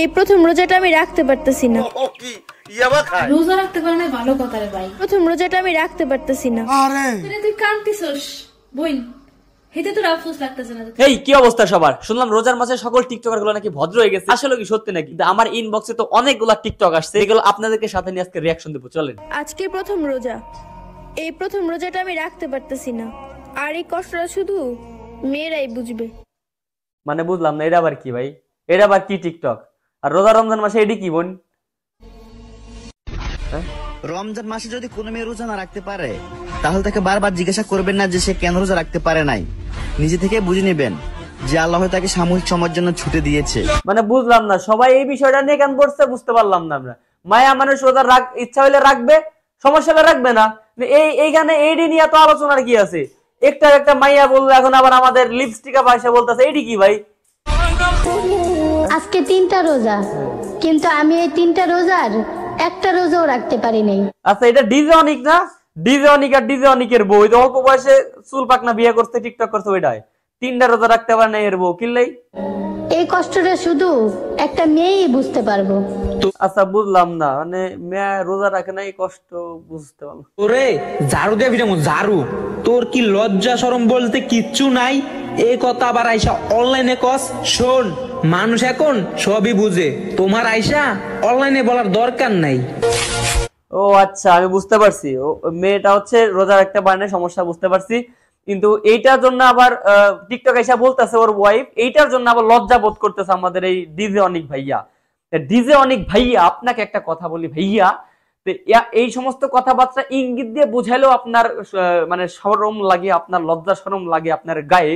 এই প্রথম রোজাটা আমি রাখতে পারতেছি না। রোজা রাখতে পারে না ভালো কথা রে ভাই। প্রথম রোজাটা আমি রাখতে পারতেছি না। আরে তুই কাঁদতিছস বোন, হেতে তোর আফসোস লাগতেছে না? এই কি অবস্থা সবার? শুনলাম রোজার মাসে সকল টিকটকার গুলো নাকি ভদ্র হয়ে গেছে। আসলে কি সত্যি নাকি? আমার ইনবক্সে তো অনেকগুলা টিকটক আসছে, এগুলো আপনাদেরকে সাথে নিয়ে আজকে রিয়াকশন দেবো, চলেন। আজকে প্রথম রোজা, এই প্রথম রোজাটা আমি রাখতে পারতেছি না। আর এই কষ্টটা শুধু মেয়েরাই বুঝবে। মানে বুঝলাম না, এটা আবার কি ভাই? এটা আবার কি টিকটক? আর রোজা রমজান মাসে এটি কি বোন? রমজান মাসে যদি কোনো মেয়ে রোজা না রাখতে পারে তাহলে তাকে বারবার জিজ্ঞাসা করবেন না যে সে কেন রোজা রাখতে পারে নাই। নিজে থেকে বুঝে নেবেন যে আল্লাহ তাকে সাময়িক সময়ের জন্য ছুটে দিয়েছে। মানে বুঝলাম না, সবাই এই বিষয়টা নিয়ে কেন পড়ছে বুঝতে পারলাম না আমরা। মায়া মানুষ রোজা ইচ্ছা হলে রাখবে, সমস্যা হলে রাখবে না। এইখানে এইডি নিয়ে তো আলোচনার কি আছে? একটা মাইয়া বললো, এখন আবার আমাদের লিপস্টিকা ভাষা বলতেছে, এইডি কি ভাই? আজকে 3টা রোজা, কিন্তু আমি এই 3টা রোজার একটা রোজাও রাখতে পারি নাই। আচ্ছা, এটা ডিজে অনিক না? ডিজে অনিক আর ডিজে অনিকের বউ, অল্প বয়সে চুল পাকনা বিয়ে করতে টিকটক করছে, ওইটাই 3টা রোজা রাখতে পারে না এর বউ, কিনলেই। এই কষ্টটা শুধু একটা মেয়েই বুঝতে পারবো। আচ্ছা বুঝলাম না, মানে মেয়ে রোজা রাখে না এই কষ্ট বুঝতে পারলাম। ওরে ঝাড়ু দিয়ে ভিড়ামু ঝাড়ু, তোর কি লজ্জা শরম বলতে কিচ্ছু নাই? এই কথা আবার আইসা অনলাইনে কস। শোন, মানুষ এখন সবই বুঝে, তোমার আইসা অনলাইনে বলার দরকার নাই। ও আচ্ছা, আমি বুঝতে পারছি। ও মেয়েটা হচ্ছে রোজা রাখতে পারে না, সমস্যা বুঝতে পারছি। কিন্তু এইটার জন্য আবার টিকটক এসে বলতেছে ওর ওয়াইফ, এইটার জন্য আবার লজ্জা বোধ করতেছে আমাদের এই ডিজে অনিক ভাইয়া। ডিজে অনিক ভাইয়া, আপনাকে একটা কথা বলি ভাইয়া, এই সমস্ত কথাবার্তা ইঙ্গিত দিয়ে বুঝাইলেও আপনার মানে শরম লাগে, আপনার লজ্জা শরম লাগে আপনার গায়ে।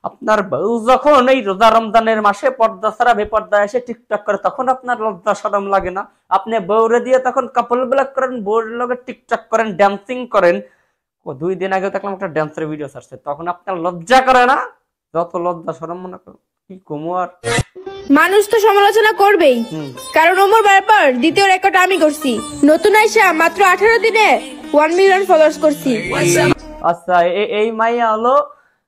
আপনার বউ যখন এই রোজা রমজানের মাসে পর্দা ছাড়া বেপর্দা এসে টিকটক করে, তখন আপনার লজ্জা শরম লাগে না? আপনি বউরে দিয়ে তখন কাপল ব্লগ করেন, বউর লগে টিকটক করেন, ড্যান্সিং করেন। 2 দিন আগে দেখলাম একটা ড্যান্সের ভিডিও ছাড়ছে, তখন আপনার লজ্জা করে না? যত লজ্জা শরম মনে করেন কি কুমার। মানুষ তো সমালোচনা করবেই, কারণ ওমর ব্যাপার দ্বিতীয় রেকর্ড আমি করছি। নতুন আইসা মাত্র 18 দিনে 1 মিলিয়ন ফলোয়ার্স করছি। আচ্ছা, এই মাইয়া হলো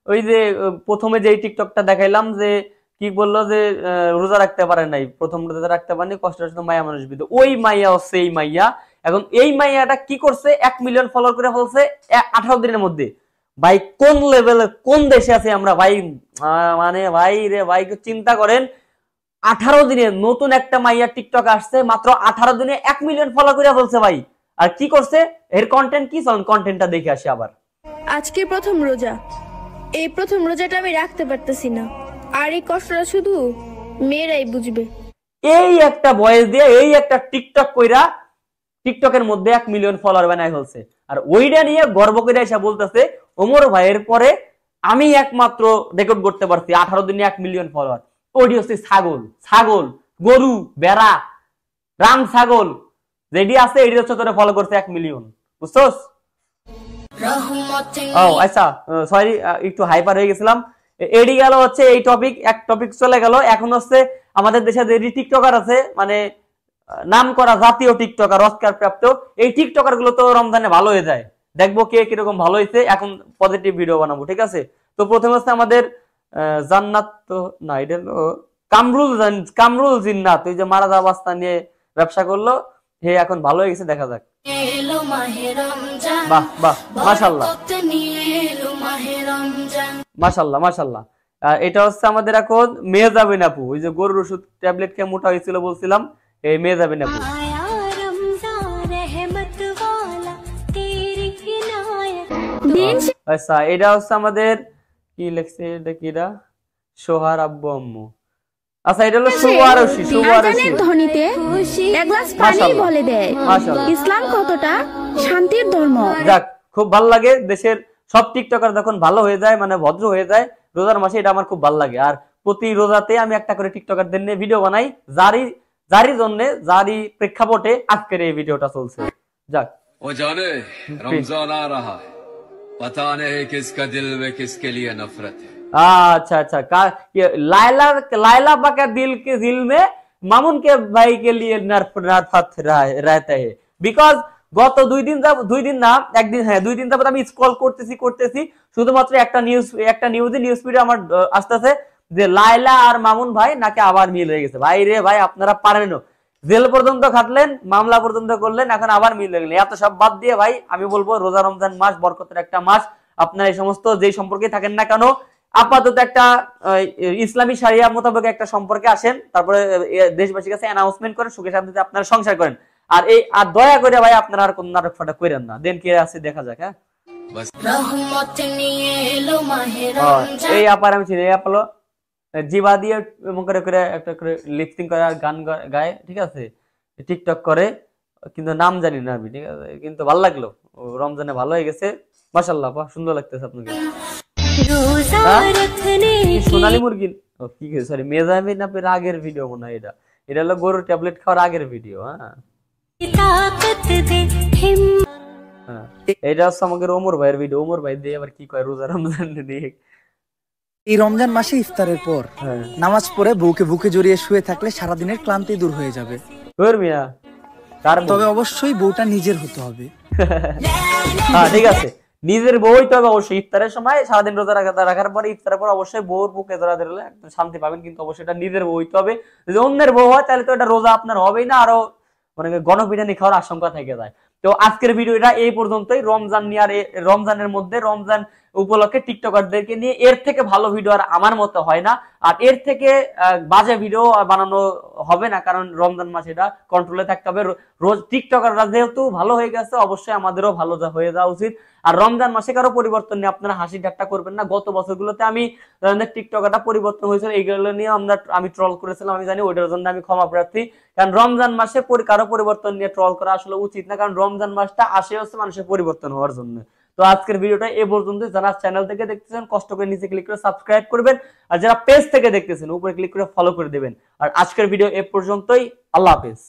ওই যে প্রথমে যে টিকটকটা দেখাইলাম, যে কি বললো যে রোজা রাখতে পারে নাই, প্রথম রোজা রাখতে পারেনি, কষ্টের সাথে মায়া মানুষ বিদ, ওই মাইয়া হচ্ছে এই মাইয়া। এখন এই মাইয়াটা কি করছে, 1 মিলিয়ন ফলোয়ার করে ফেলছে 18 দিনের মধ্যে। ভাই কোন লেভেলে, কোন দেশে আছে আমরা ভাই? মানে ভাই রে ভাই, চিন্তা করেন, 18 দিনে নতুন একটা মাইয়া টিকটক আসছে, মাত্র 18 দিনে 1 মিলিয়ন ফলোয়ার করে ফেলছে ভাই। আর কি করছে, এর কন্টেন্ট কি? চলুন কন্টেন্টটা দেখে আসি আবার। আজকে প্রথম রোজা, এই প্রথম রোজাটা আমি রাখতে পারতেছি না। আর এই কষ্টটা শুধু মেয়েরাই বুঝবে। এই একটা ভয়েস দিয়ে, এই একটা টিকটক কইরা টিকটকের মধ্যে 1 মিলিয়ন ফলোয়ার বানায় ফেলছে। আর ওইটা নিয়ে গর্ব করে এসে বলতেছে ওমর ভাইয়ের পরে আমি একমাত্র রেকর্ড করতে পারছি 18 দিনে 1 মিলিয়ন ফলোয়ার। ওইটি হচ্ছে ছাগল, ছাগল, গরু, বেড়া, রাম ছাগল যেটি আছে এটি হচ্ছে তোরে ফলো করছে 1 মিলিয়ন, বুঝছস? ও আচ্ছা, সরি একটু হাইপার হয়ে গেছিলাম। এডি গেল হচ্ছে এই টপিক, এক টপিক চলে গেল। এখন হচ্ছে আমাদের দেশে যে টিকটকার আছে, মানে নাম করা জাতীয় টিকটকার, অস্কার প্রাপ্ত, এই টিকটকার গুলো তো রমজানে ভালো হয়ে যায়। দেখবো কে কিরকম ভালো হয়েছে, এখন পজিটিভ ভিডিও বানাবো, ঠিক আছে? তো প্রথমে হচ্ছে আমাদের জান্নাত, তো না এটা কামরুল জিন্নাত, ওই যে মারা যাওয়া অবস্থা নিয়ে ব্যবসা করলো, হে এখন ভালো হয়ে গেছে, দেখা যাক। বাহ বাহ, মাশাআল্লাহ মাশাআল্লাহ মাশাআল্লাহ। এটা হচ্ছে আমাদের এখন মেহজাবিন আপু, ওই যে গরুর ওষুধ ট্যাবলেট খেয়ে মোটা হয়েছিল বলছিলাম, এই মেহজাবিন আপু। আচ্ছা, এটা হচ্ছে আমাদের কি লিখছে, এটা কিরা? সোহার আব্বু আম্মু। আচ্ছা, এটা হলো সুবারশি, সুবারশি ধনীতে এক গ্লাস পানি বলে দেয় ইসলাম কতটা শান্তির ধর্ম। যাক, খুব ভালো লাগে দেশের সব টিকটকার যখন ভালো হয়ে যায়, মানে ভদ্র হয়ে যায় রোজার মাসে, এটা আমার খুব ভালো লাগে। আর প্রতি রোজাতে আমি একটা করে টিকটকারদের নিয়ে ভিডিও বানাই, যারই প্রেক্ষাপটে আজকের এই ভিডিওটা চলছে। যাক, ও জানে রমজান আ রাহা है पता नहीं किसका दिल में किसके लिए नफरत है। अच्छा अच्छा, लाइला का दिल में मामून के भाई के लिए नफरत रहता है। बिकॉज গত 2 দিন যাবত আমি স্ক্রল করতেছি শুধুমাত্র একটা নিউজ ফিডে আমার আসতেছে যে লাইলা আর মামুন ভাই নাকি আবার মিল হয়ে গেছে। ভাই রে ভাই, আপনারা পারেন, জেল পর্যন্ত খাটলেন, মামলা পর্যন্ত করলেন, এখন আবার মিল হয়ে গেলেন। এত সব বাদ দিয়ে ভাই আমি বলবো রোজা রমজান মাস বরকতের একটা মাস। আপনারা এই সমস্ত যেই সম্পর্কে থাকেন না কেন, আপাতত একটা ইসলামী শরিয়া মোতাবেক একটা সম্পর্কে আসেন, তারপরে দেশবাসীর কাছে অ্যানাউন্সমেন্ট করেন, সুখে শান্তিতে আপনারা সংসার করেন। আর দয়া করে ভাই আপনারা আর কোন নাটক ফাটক করেন না। দেন কে আছে দেখা যাক। হ্যাঁ, এই আপার আমি চিনি, এই আপলো জিবা দিয়ে করে করে একটা করে লিপসিং করে আর গান গায়, ঠিক আছে, টিকটক করে, কিন্তু নাম জানি না আমি, ঠিক আছে, কিন্তু ভালো লাগলো, রমজানে ভালো হয়ে গেছে, মাশাআল্লাহ, সুন্দর লাগতেছে আপনাকে। সোনালী মুরগি, কি সরি, মেজামিন আপনার আগের ভিডিও মনে হয়, এটা হলো গরুর ট্যাবলেট খাওয়ার আগের ভিডিও। হ্যাঁ, এটা হচ্ছে আমাদের ওমর ভাইয়ের ভিডিও। ওমর ভাই দিয়ে আবার কি কয় রোজা রমজান দিয়ে। এই রমজান মাসে ইফতারের পর নামাজ পড়ে বউকে বুকে জড়িয়ে শুয়ে থাকলে সারাদিনের ক্লান্তি দূর হয়ে যাবে। তবে অবশ্যই বউটা নিজের হতে হবে। হ্যাঁ, ঠিক আছে, নিজের বউ হইতে হবে অবশ্যই। ইফতারের সময় সারাদিন রোজা রাখার পরে ইফতারের পর অবশ্যই বউর বুকে জড়া দিলে একদম শান্তি পাবেন, কিন্তু অবশ্যই এটা নিজের বউ হইতে হবে। যদি অন্যের বউ হয় তাহলে তো এটা রোজা আপনার হবেই না, আরো মানে গণপিটানি খাওয়ার আশঙ্কা থেকে যায়। তো আজকের ভিডিওটা এই পর্যন্তই। রমজান নিয়ে আর রমজানের মধ্যে রমজান উপলক্ষে টিকটকারদেরকে নিয়ে এর থেকে ভালো ভিডিও আর আমার মতো হয় না, আর এর থেকে বাজে ভিডিও বানানো হবে না, কারণ রমজান মাস এটা কন্ট্রোলে থাকতে হবে। রোজ টিকটকাররা যেহেতু ভালো হয়ে গেছে, অবশ্যই আমাদেরও ভালো হয়ে যাওয়া উচিত। আর রমজান মাসে কারো পরিবর্তন নিয়ে আপনারা হাসি ঠাট্টা করবেন না। গত বছরগুলোতে আমি টিকটকারটা পরিবর্তন হয়েছিল, এইগুলো নিয়ে আমি ট্রল করেছিলাম, আমি জানি, ওইটার জন্য আমি ক্ষমা প্রার্থী। কারণ রমজান মাসে কারো পরিবর্তন নিয়ে ট্রল করা আসলে উচিত না, কারণ রমজান মাসটা আসে হচ্ছে মানুষের পরিবর্তন হওয়ার জন্য। তো আজকের ভিডিওটা এ পর্যন্ত। যারা চ্যানেল থেকে দেখতেছেন কষ্ট করে নিচে ক্লিক করে সাবস্ক্রাইব করবেন, আর যারা পেজ থেকে দেখতেছেন উপরে ক্লিক করে ফলো করে দেবেন। আর আজকের ভিডিও এ পর্যন্তই। আল্লাহ হাফেজ।